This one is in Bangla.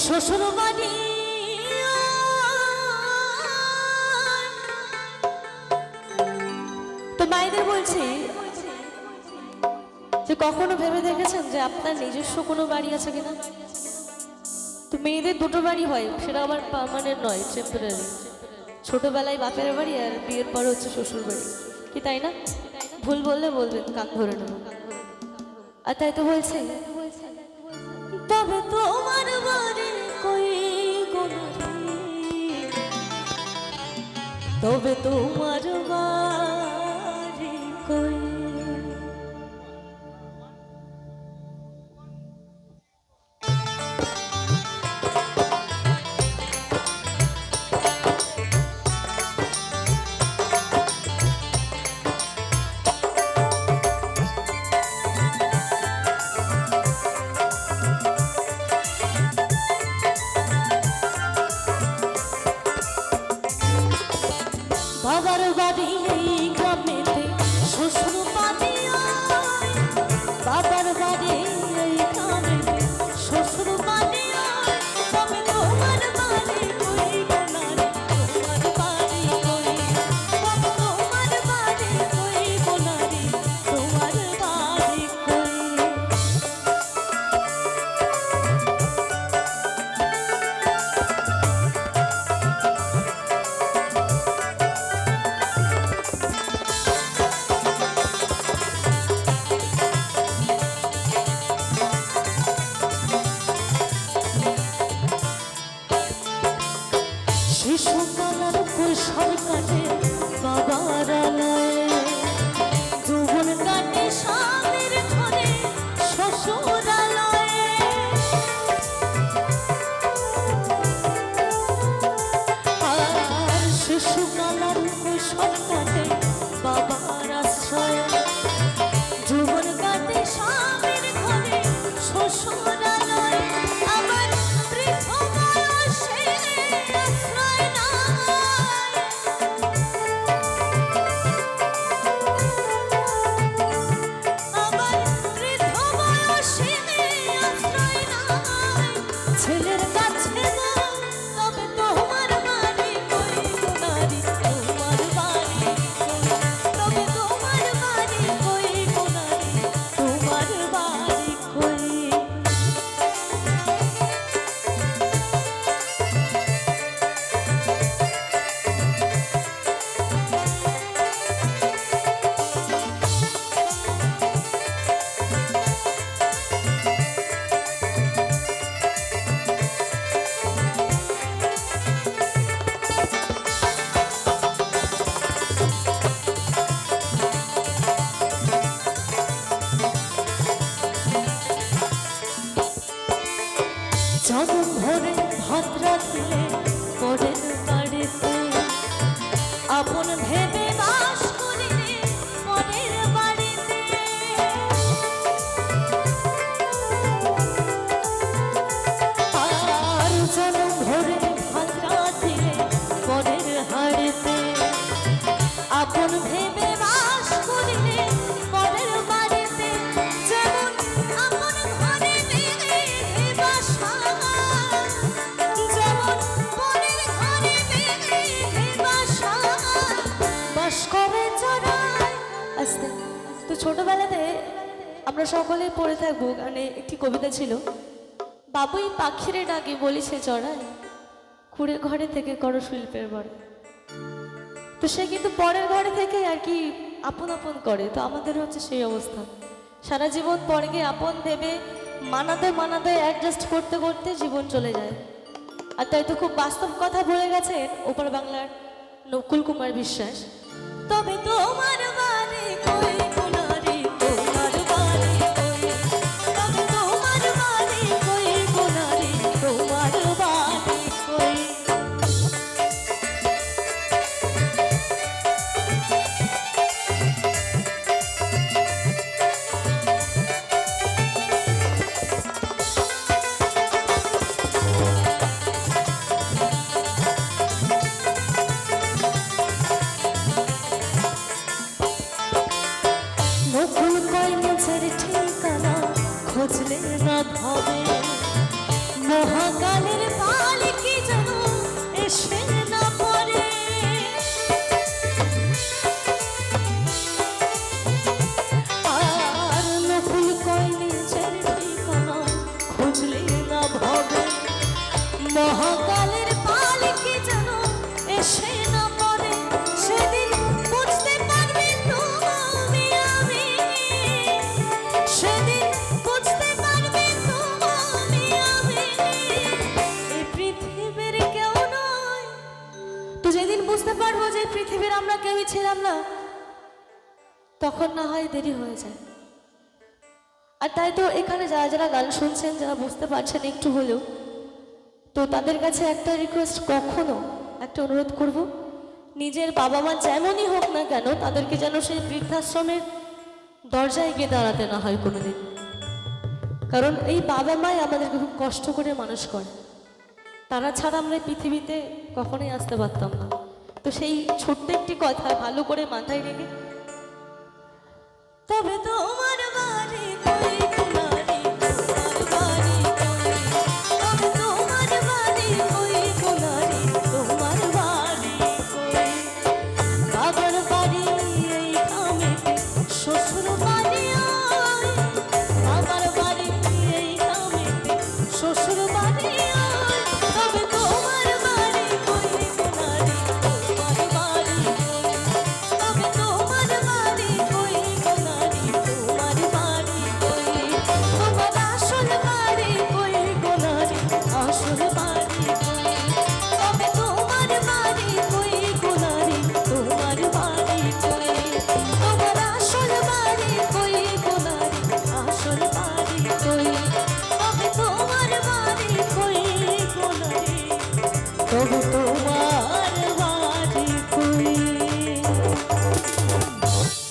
শ্বশুর বাড়ি তো মায়েদের বলছি যে কখনো ভেবে দেখেছেন যে আপনার নিজস্ব কোনো বাড়ি আছে কিনা? তো মেয়েদের দুটো বাড়ি হয়, সেটা আবার পার্মানেন্ট নয়, টেম্পোরারি। ছোটবেলায় বাপের বাড়ি আর বিয়ের পরে হচ্ছে শ্বশুর বাড়ি, কি তাই না? ভুল বললে বলবেন, কান ধরে নেব। আর তাই তো বলছে, তবে তোমার বাড়ি কই গোনারি, তবে তোমার বাড়ি কই। বাবার বাড়ি এই গ্রামেতে, শ্বশুর বাড়ি বাবার বাড়ি এই গ্রামেতে, শ্বশুর বাড়ি তবে তোমার বাড়ি কই গোনারি, তোমার বাড়ি কই, তবে তোমার বাড়ি কই গোনারি, তোমার বাড়ি কই। শিশুকালার কৈশোর কাটে বাবার আলয়ে, যৌবন কাটে স্বামীর ঘরে শ্বশুরালয়ে। আর শিশুকালার কৈশোর কাটে বাবার আশ্রয়ে, যৌবন কাটে স্বামীর ঘরে শ্বশুরালয়ে। আবার বৃদ্ধ বয়সে আশ্রয় নাই, আবার বৃদ্ধ বয়সে আশ্রয় নাই। ছেলের কাছে দাও, তবে তোমার বাড়ি কই গোনারি, তোমার বাড়ি কই, তবে তোমার বাড়ি কই গোনারি, তোমার বাড়ি কই। জনম ভরে ভাত রাখলে পরের বাড়িতে, আপন ভেবে বাস করিলে পরের বাড়িতে। আর জনম ভরে ভাত রাখলে পরের হাড়িতে, আপন ভেবে বাস করিলে পরের বাড়িতে। যেমন আপন ঘরে মেঘে বাসা, যেমন পরের ঘরে মেঘে বাসা, বাস করে চড়ায়। আস্তে তো ছোটবেলাতে আমরা সকলে পড়ে থাকবো, গানে একটি কবিতা ছিল, বাবুই পাখিরে ডাকে বলিছে চড়ায়, কুড়ে ঘরে থেকে করো শিল্পের বড়। তো সে কিন্তু পরের ঘরে থেকে আর কি আপন আপন করে। তো আমাদের হচ্ছে সেই অবস্থা, সারা জীবন পরকে আপন ভেবে মানাতে মানাতে অ্যাডজাস্ট করতে করতে জীবন চলে যায়। আর তাই তো খুব বাস্তব কথা বলে গেছেন ওপার বাংলার নকুল কুমার বিশ্বাস, তবে তোমার বাড়ি কই গোনারি, তোমার বাড়ি কই, তবে তোমার বাড়ি কই গোনারি, তোমার বাড়ি কই। আমি ছিলাম না, তখন না হয় দেরি হয়ে যায়। আর তাই তো এখানে যারা যারা গান শুনছেন, যারা বুঝতে পারছেন একটু হলেও, তো তাদের কাছে একটা রিকোয়েস্ট, কখনো একটা অনুরোধ করব, নিজের বাবা মা যেমনই হোক না কেন তাদেরকে যেন সেই বৃদ্ধাশ্রমের দরজায় গিয়ে দাঁড়াতে না হয় কোনোদিন। কারণ এই বাবা মাই আমাদেরকে খুব কষ্ট করে মানুষ করে, তারা ছাড়া আমরা পৃথিবীতে কখনোই আসতে পারতাম না। তো সেই ছোট্ট একটি কথা ভালো করে মাথায় রেখে, তবে তোমার বাড়ি কই কোনারি, তোমার বাড়ি কই, তবে তোমার বাড়ি কই কোনারি, তোমার বাড়ি কই। বাবার বাড়ি এই গ্রামেতে, শ্বশুর বাড়ি ওই, বাবার বাড়ি এই গ্রামেতে, শ্বশুর বাড়ি ওই। তবে তোমার বাড়ি কই কোনারি, তোমার বাড়ি কই, তবে তোমার বাড়ি কই কোনারি, তোমার বাড়ি কই। তোমার আসল বাড়ি কই কোনারি, আসল বাড়ি কই, তবে তোমার বাড়ি কই কোনারি, তোমার বাড়ি কই। তোমার আসল বাড়ি কই কোনারি, আসল বাড়ি কই, তবে তোমার বাড়ি কই কোনারি, তবে